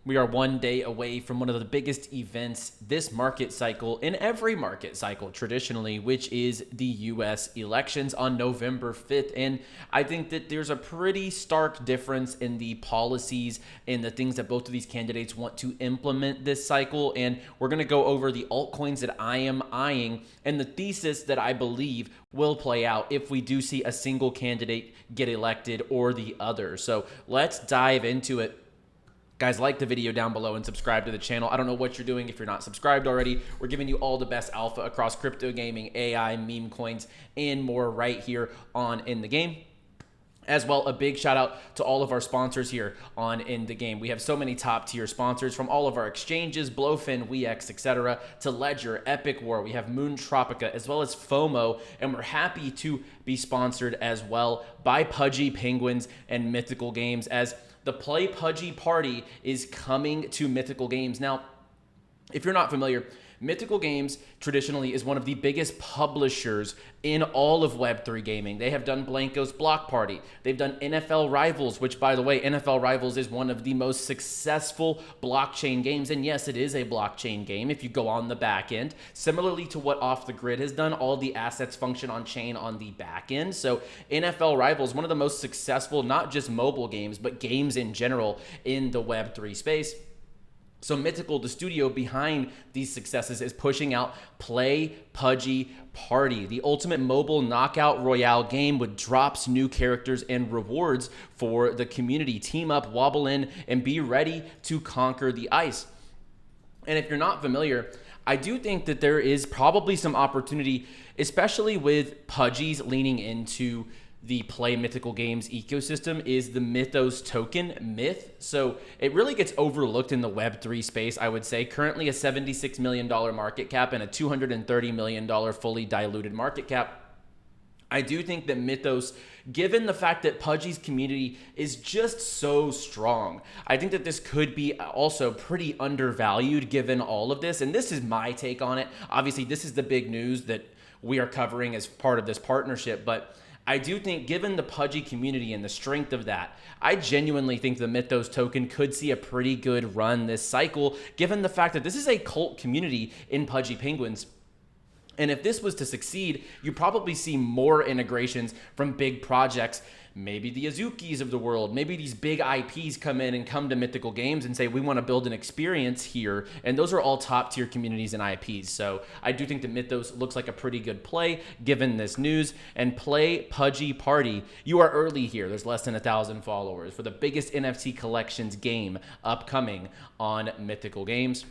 We are one day away from one of the biggest events this market cycle, in every market cycle traditionally, which is the US elections on November 5th. And I think that there's a pretty stark difference in the policies and the things that both of these candidates want to implement this cycle. And we're going to go over the altcoins that I am eyeing and the thesis that I believe will play out if we do see a single candidate get elected or the other. So let's dive into it. Guys, like the video down below and subscribe to the channel. I don't know what you're doing if you're not subscribed already. We're giving you all the best alpha across crypto, gaming, AI, meme coins, and more right here on In The Game. As well, a big shout out to all of our sponsors here on In The Game. We have so many top tier sponsors from all of our exchanges, Blowfin, WeX, etc., to Ledger, Epic War. We have Moon Tropica, as well as FOMO, and we're happy to be sponsored as well by Pudgy Penguins and Mythical Games, as the Play Pudgy Party is coming to Mythical Games. Now, if you're not familiar, Mythical Games traditionally is one of the biggest publishers in all of Web3 gaming. They have done Blanco's Block Party. They've done NFL Rivals, which, by the way, NFL Rivals is one of the most successful blockchain games. And yes, it is a blockchain game if you go on the back end. Similarly to what Off the Grid has done, all the assets function on chain on the back end. So NFL Rivals, one of the most successful, not just mobile games, but games in general in the Web3 space. So Mythical, the studio behind these successes, is pushing out Play Pudgy Party, the ultimate mobile knockout royale game with drops, new characters, and rewards for the community. Team up, wobble in, and be ready to conquer the ice. And if you're not familiar, I do think that there is probably some opportunity, especially with Pudgy's leaning into the Play Mythical Games ecosystem, is the Mythos token, Myth. So it really gets overlooked in the Web3 space, I would say. Currently a $76 million market cap and a $230 million fully diluted market cap. I do think that Mythos, given the fact that Pudgy's community is just so strong, I think that this could be also pretty undervalued given all of this. And this is my take on it. Obviously, this is the big news that we are covering as part of this partnership, but I do think, given the Pudgy community and the strength of that, I genuinely think the Mythos token could see a pretty good run this cycle, given the fact that this is a cult community in Pudgy Penguins. And if this was to succeed, you probably see more integrations from big projects, maybe the Azukis of the world, maybe these big IPs come in and come to Mythical Games and say, we want to build an experience here. And those are all top tier communities and IPs. So I do think that Mythos looks like a pretty good play given this news. And Play Pudgy Party, you are early here. There's less than 1,000 followers for the biggest NFT collections game upcoming on Mythical Games.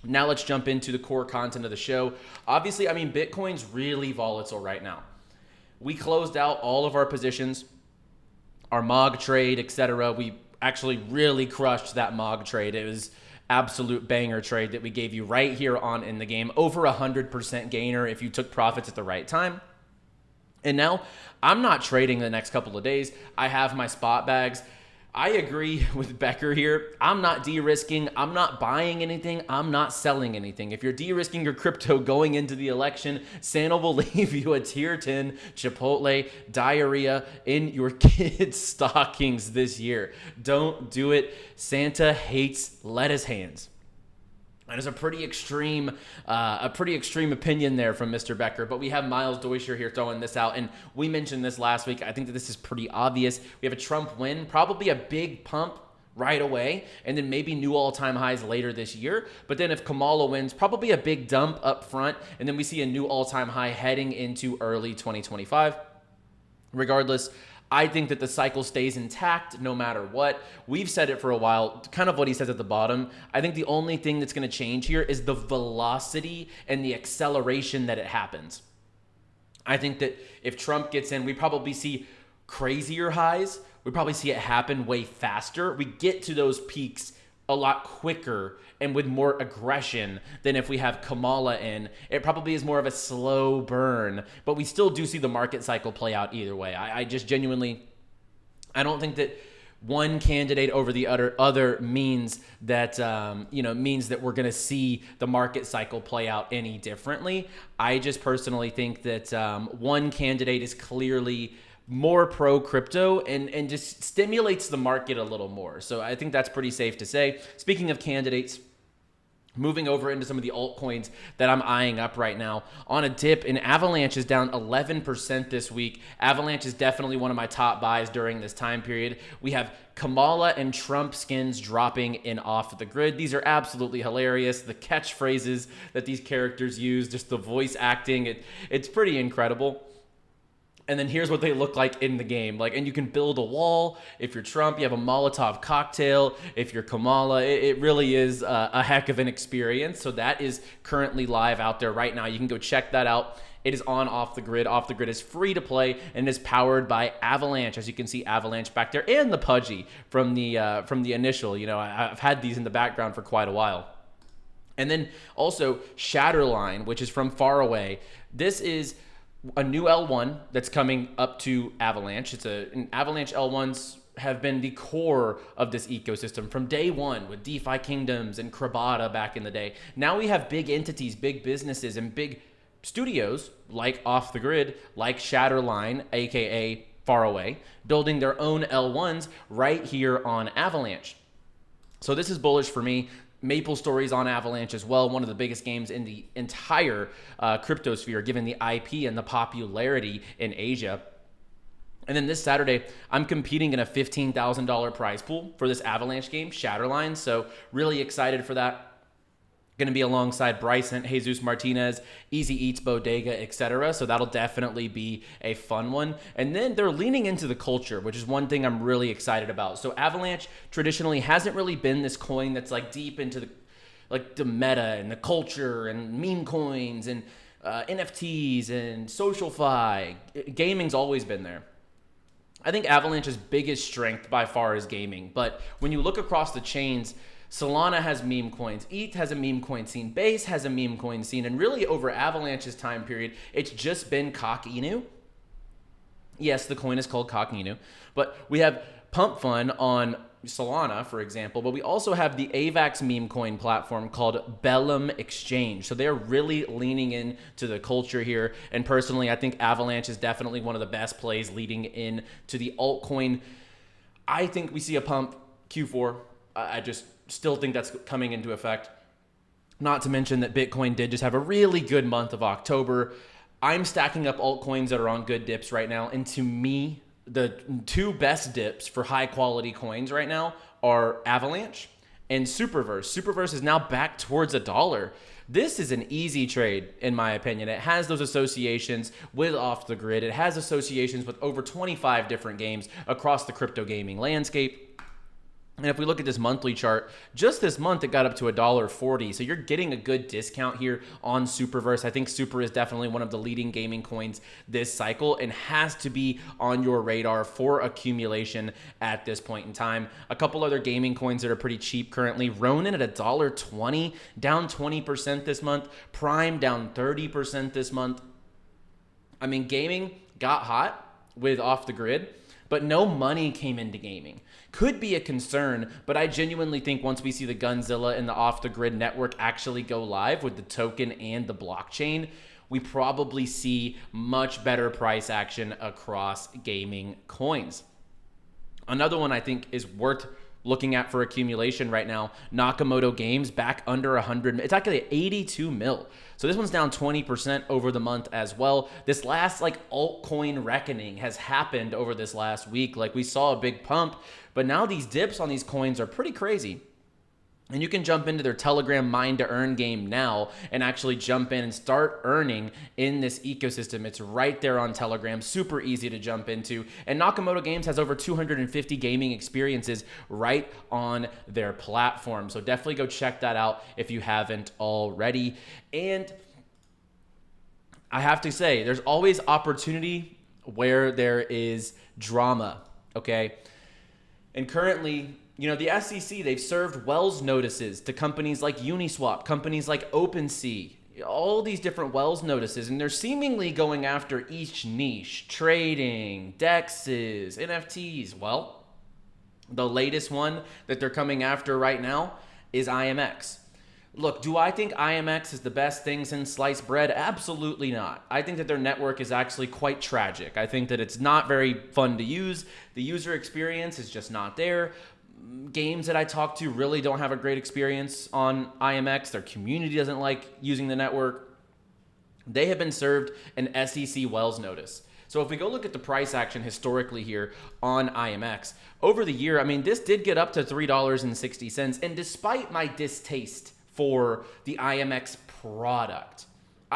Now let's jump into the core content of the show. Obviously, I mean, Bitcoin's really volatile right now. We closed out all of our positions, our MOG trade, etc. We actually really crushed that MOG trade. It was absolute banger trade that we gave you right here on In The Game. Over 100% gainer if you took profits at the right time. And now I'm not trading the next couple of days. I have my spot bags. I agree with Becker here. I'm not de-risking. I'm not buying anything. I'm not selling anything. If you're de-risking your crypto going into the election, Santa will leave you a tier 10 Chipotle diarrhea in your kids' stockings this year. Don't do it. Santa hates lettuce hands. That is a pretty extreme opinion there from Mr. Becker. But we have Miles Deutscher here throwing this out, and we mentioned this last week. I think that this is pretty obvious. We have a Trump win, probably a big pump right away, and then maybe new all-time highs later this year. But then if Kamala wins, probably a big dump up front, and then we see a new all-time high heading into early 2025. Regardless, I think that the cycle stays intact no matter what. We've said it for a while, kind of what he says at the bottom. I think the only thing that's going to change here is the velocity and the acceleration that it happens. I think that if Trump gets in, we probably see crazier highs. We probably see it happen way faster. We get to those peaks a lot quicker and with more aggression than if we have Kamala in. It probably is more of a slow burn, but we still do see the market cycle play out either way. I just genuinely, I don't think that one candidate over the other means that means that we're going to see the market cycle play out any differently. I just personally think that one candidate is clearly more pro crypto and just stimulates the market a little more. So I think that's pretty safe to say. Speaking of candidates, moving over into some of the altcoins that I'm eyeing up right now. On a dip, and Avalanche is down 11% this week. Avalanche is definitely one of my top buys during this time period. We have Kamala and Trump skins dropping in off the grid. These are absolutely hilarious. The catchphrases that these characters use, just the voice acting, it's pretty incredible. And then here's what they look like in the game. And you can build a wall. If you're Trump, you have a Molotov cocktail. If you're Kamala, it really is a heck of an experience. So that is currently live out there right now. You can go check that out. It is on Off the Grid. Off the Grid is free to play and is powered by Avalanche. As you can see, Avalanche back there, and the Pudgy from the initial. I've had these in the background for quite a while. And then also Shatterline, which is from Far Away. This is a new L1 that's coming up to Avalanche. An Avalanche L1s have been the core of this ecosystem from day one with DeFi Kingdoms and Krabata back in the day. Now we have big entities, big businesses, and big studios like Off the Grid, like Shatterline, aka Far Away, building their own L1s right here on Avalanche. So this is bullish for me. Maple Story's on Avalanche as well, one of the biggest games in the entire cryptosphere, given the IP and the popularity in Asia. And then this Saturday, I'm competing in a $15,000 prize pool for this Avalanche game, Shatterline. So really excited for that. Going to be alongside Bryson, Jesus Martinez, Easy Eats Bodega, etc. So that'll definitely be a fun one. And then they're leaning into the culture, which is one thing I'm really excited about. So Avalanche traditionally hasn't really been this coin that's deep into the meta and the culture and meme coins and NFTs and SocialFi. Gaming's always been there. I think Avalanche's biggest strength by far is gaming. But when you look across the chains, Solana has meme coins, ETH has a meme coin scene, Base has a meme coin scene, and really over Avalanche's time period, it's just been 𝗏𝗏𝗬𝗏. Yes, the coin is called 𝗏𝗏𝗬𝗏, but we have Pump Fun on Solana, for example, but we also have the AVAX meme coin platform called Bellum Exchange. So they're really leaning into the culture here, and personally, I think Avalanche is definitely one of the best plays leading in to the altcoin. I think we see a pump Q4. I just still think that's coming into effect. Not to mention that Bitcoin did just have a really good month of October. I'm stacking up altcoins that are on good dips right now. And to me, the two best dips for high quality coins right now are Avalanche and Superverse. Superverse is now back towards $1. This is an easy trade, in my opinion. It has those associations with Off the Grid. It has associations with over 25 different games across the crypto gaming landscape. And if we look at this monthly chart, just this month it got up to $1.40. So you're getting a good discount here on Superverse. I think Super is definitely one of the leading gaming coins this cycle and has to be on your radar for accumulation at this point in time. A couple other gaming coins that are pretty cheap currently. Ronin at $1.20, down 20% this month. Prime down 30% this month. I mean, gaming got hot with Off the Grid, but no money came into gaming. Could be a concern, but I genuinely think once we see the Gunzilla and the Off the Grid network actually go live with the token and the blockchain, we probably see much better price action across gaming coins. Another one I think is worth looking at for accumulation right now, Nakamoto Games back under 100. It's actually at 82 mil. So this one's down 20% over the month as well. This last altcoin reckoning has happened over this last week. We saw a big pump, but now these dips on these coins are pretty crazy. And you can jump into their Telegram mine to earn game now and actually jump in and start earning in this ecosystem. It's right there on Telegram, super easy to jump into. And Nakamoto Games has over 250 gaming experiences right on their platform. So definitely go check that out if you haven't already. And I have to say, there's always opportunity where there is drama, okay? And currently, the SEC, they've served Wells notices to companies like Uniswap, companies like OpenSea, all these different Wells notices, and they're seemingly going after each niche, trading, DEXs, NFTs. Well, the latest one that they're coming after right now is IMX. Look, do I think 𝗖𝗥𝗬𝗡 is the best thing since sliced bread? Absolutely not. I think that their network is actually quite tragic. I think that it's not very fun to use. The user experience is just not there. Games that I talk to really don't have a great experience on 𝗖𝗥𝗬𝗡. Their community doesn't like using the network. They have been served an SEC Wells notice. So if we go look at the price action historically here on 𝗖𝗥𝗬𝗡, over the year, I mean, this did get up to $3.60. And despite my distaste for the 𝗖𝗥𝗬𝗡 product,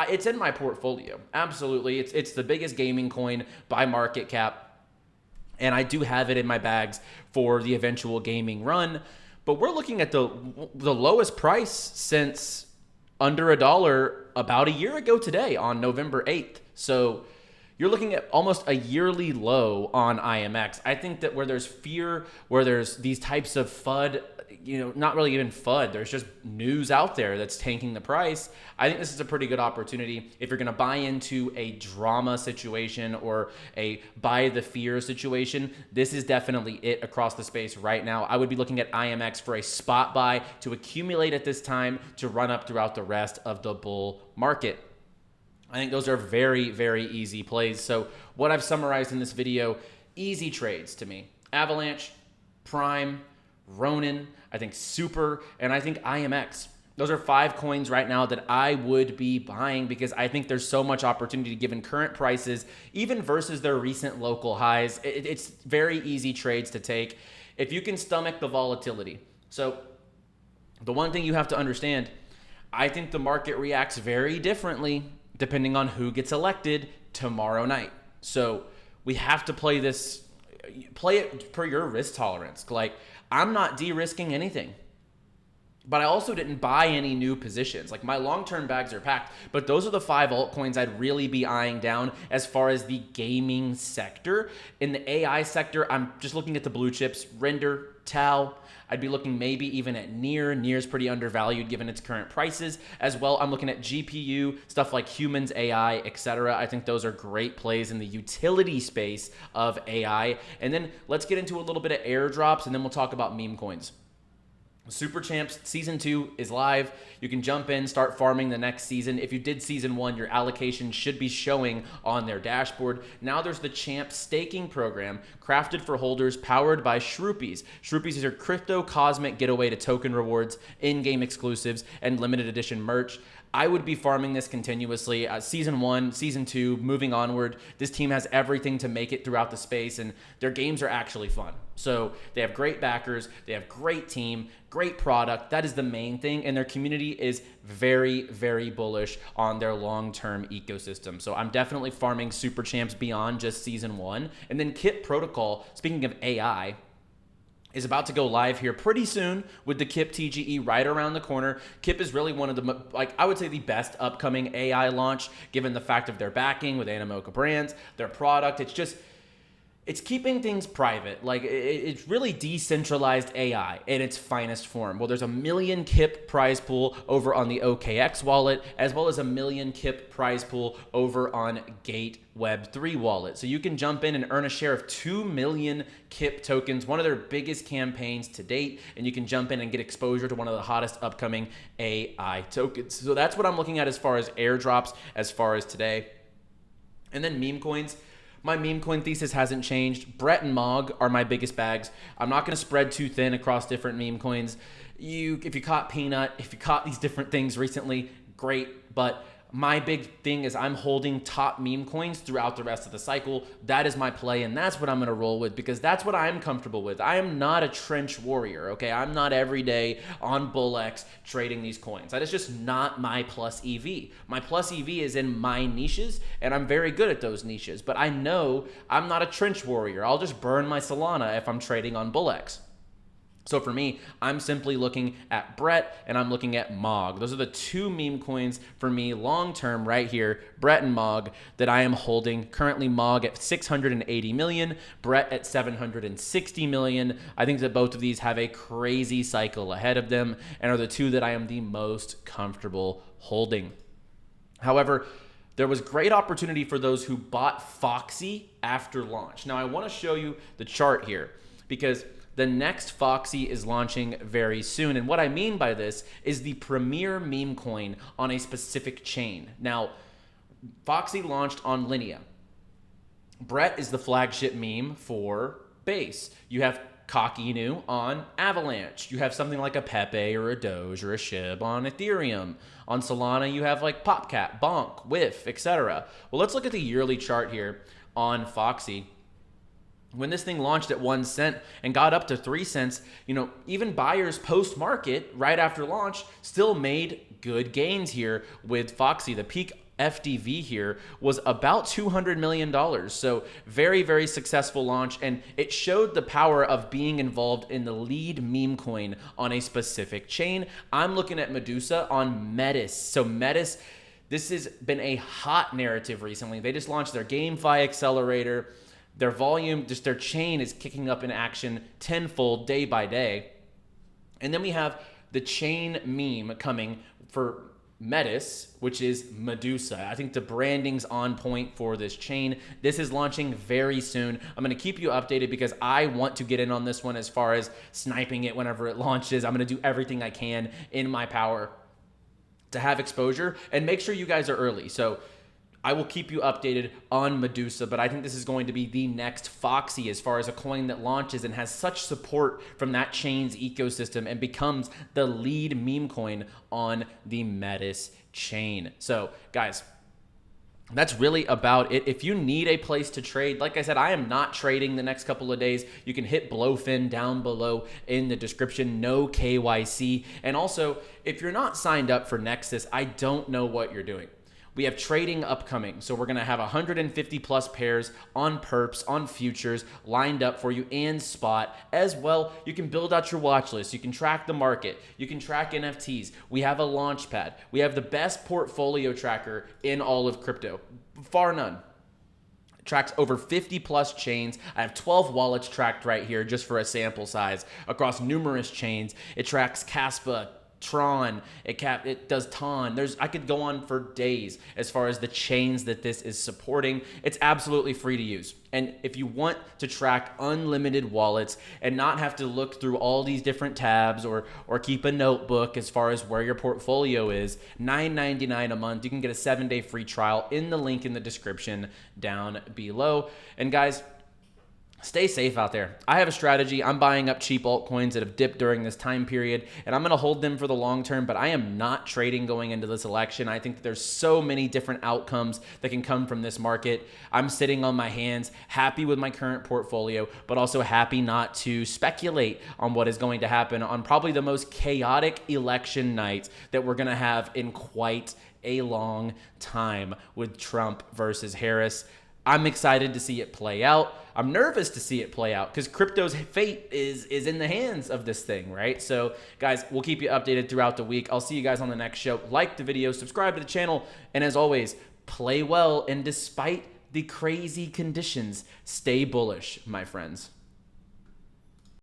it's in my portfolio. Absolutely. It's the biggest gaming coin by market cap. And I do have it in my bags for the eventual gaming run. But we're looking at the lowest price since under $1 about a year ago today on November 8th. So you're looking at almost a yearly low on 𝗖𝗥𝗬𝗡. I think that where there's fear, where there's these types of FUD, not really even FUD, there's just news out there that's tanking the price. I think this is a pretty good opportunity. If you're going to buy into a drama situation or a buy the fear situation, this is definitely it across the space right now. I would be looking at 𝗖𝗥𝗬𝗡 for a spot buy to accumulate at this time to run up throughout the rest of the bull market. I think those are very, very easy plays. So what I've summarized in this video, easy trades to me. Avalanche, Prime, Ronin, I think Super, and I think 𝗖𝗥𝗬𝗡. Those are 5 coins right now that I would be buying because I think there's so much opportunity given current prices, even versus their recent local highs. It's very easy trades to take if you can stomach the volatility. So the one thing you have to understand, I think the market reacts very differently depending on who gets elected tomorrow night. So we have to play it per your risk tolerance. Like, I'm not de-risking anything, but I also didn't buy any new positions. Like, my long-term bags are packed, but those are the 5 altcoins I'd really be eyeing down as far as the gaming sector. In the AI sector, I'm just looking at the blue chips, Render, Tau. I'd be looking maybe even at Near. Near's pretty undervalued given its current prices. As well, I'm looking at GPU, stuff like Humans, AI, etc. I think those are great plays in the utility space of AI. And then let's get into a little bit of airdrops, and then we'll talk about meme coins. Super Champs Season 2 is live. You can jump in, start farming the next season. If you did Season 1, your allocation should be showing on their dashboard. Now there's the Champ Staking Program, crafted for holders, powered by 𝗓𝗢𝗓s. 𝗓𝗓𝗓s is your crypto cosmic getaway to token rewards, in-game exclusives, and limited edition merch. I would be farming this continuously. Season 1, Season 2, moving onward. This team has everything to make it throughout the space, and their games are actually fun. So they have great backers, they have great team, great product. That is the main thing, and their community is very, very bullish on their long-term ecosystem. So I'm definitely farming Super Champs beyond just Season 1. And then Kip Protocol, speaking of AI, is about to go live here pretty soon with the Kip TGE right around the corner. Kip is really one of the, I would say the best upcoming AI launch, given the fact of their backing with Animoca Brands, their product. It's keeping things private. Like, it's really decentralized AI in its finest form. Well, there's 1 million Kip prize pool over on the OKX wallet, as well as 1 million Kip prize pool over on Gate Web3 wallet. So you can jump in and earn a share of 2 million Kip tokens, one of their biggest campaigns to date, and you can jump in and get exposure to one of the hottest upcoming AI tokens. So that's what I'm looking at as far as airdrops, as far as today. And then meme coins. My meme coin thesis hasn't changed. Brett and Mog are my biggest bags. I'm not going to spread too thin across different meme coins. If you caught Peanut, if you caught these different things recently, great. But my big thing is I'm holding top meme coins throughout the rest of the cycle. That is my play, and that's what I'm going to roll with because that's what I'm comfortable with. I am not a trench warrior, okay? I'm not every day on BullX trading these coins. That is just not my plus EV. My plus EV is in my niches, and I'm very good at those niches, but I know I'm not a trench warrior. I'll just burn my Solana if I'm trading on BullX. So for me, I'm simply looking at Brett and I'm looking at Mog. Those are the 2 meme coins for me long-term right here, Brett and Mog, that I am holding. Currently Mog at 680 million, Brett at 760 million. I think that both of these have a crazy cycle ahead of them and are the 2 that I am the most comfortable holding. However, there was great opportunity for those who bought Foxy after launch. Now I want to show you the chart here because the next Foxy is launching very soon. And what I mean by this is the premier meme coin on a specific chain. Now, Foxy launched on Linea. Brett is the flagship meme for Base. You have 𝗨𝗏𝗎𝗓 on Avalanche. You have something like a Pepe or a Doge or a SHIB on Ethereum. On Solana, you have like PopCat, Bonk, Whiff, etc. Well, let's look at the yearly chart here on Foxy. When this thing launched at 1 cent and got up to 3 cents, even buyers post-market right after launch still made good gains here with Foxy. The peak FDV here was about $200 million. So very, very successful launch. And it showed the power of being involved in the lead meme coin on a specific chain. I'm looking at Medusa on 𝗏𝗏𝗡. So 𝗏𝗏𝗡, this has been a hot narrative recently. They just launched their GameFi accelerator. Their volume, just their chain is kicking up in action tenfold day by day. And then we have the chain meme coming for 𝗏𝗏𝗡, which is Medusa. I think the branding's on point for this chain. This is launching very soon. I'm going to keep you updated because I want to get in on this one as far as sniping it whenever it launches. I'm going to do everything I can in my power to have exposure and make sure you guys are early. So I will keep you updated on Medusa, but I think this is going to be the next Foxy as far as a coin that launches and has such support from that chain's ecosystem and becomes the lead meme coin on the 𝗏𝗏𝗡 chain. So guys, that's really about it. If you need a place to trade, like I said, I am not trading the next couple of days. You can hit Blowfin down below in the description, no KYC. And also, if you're not signed up for Nexus, I don't know what you're doing. We have trading upcoming. So we're going to have 150 plus pairs on perps, on futures lined up for you and spot as well. You can build out your watch list. You can track the market. You can track NFTs. We have a launch pad. We have the best portfolio tracker in all of crypto, bar none. It tracks over 50 plus chains. I have 12 wallets tracked right here just for a sample size across numerous chains. It tracks Caspa, Tron, it does Ton. I could go on for days as far as the chains that this is supporting. It's absolutely free to use. And if you want to track unlimited wallets and not have to look through all these different tabs or keep a notebook as far as where your portfolio is, $9.99 a month. You can get a 7-day free trial in the link in the description down below. And guys, stay safe out there. I have a strategy. I'm buying up cheap altcoins that have dipped during this time period, and I'm going to hold them for the long term, but I am not trading going into this election. I think that there's so many different outcomes that can come from this market. I'm sitting on my hands, happy with my current portfolio, but also happy not to speculate on what is going to happen on probably the most chaotic election night that we're going to have in quite a long time with Trump versus Harris. I'm excited to see it play out. I'm nervous to see it play out because crypto's fate is in the hands of this thing, right? So guys, we'll keep you updated throughout the week. I'll see you guys on the next show. Like the video, subscribe to the channel, and as always, play well. And despite the crazy conditions, stay bullish, my friends.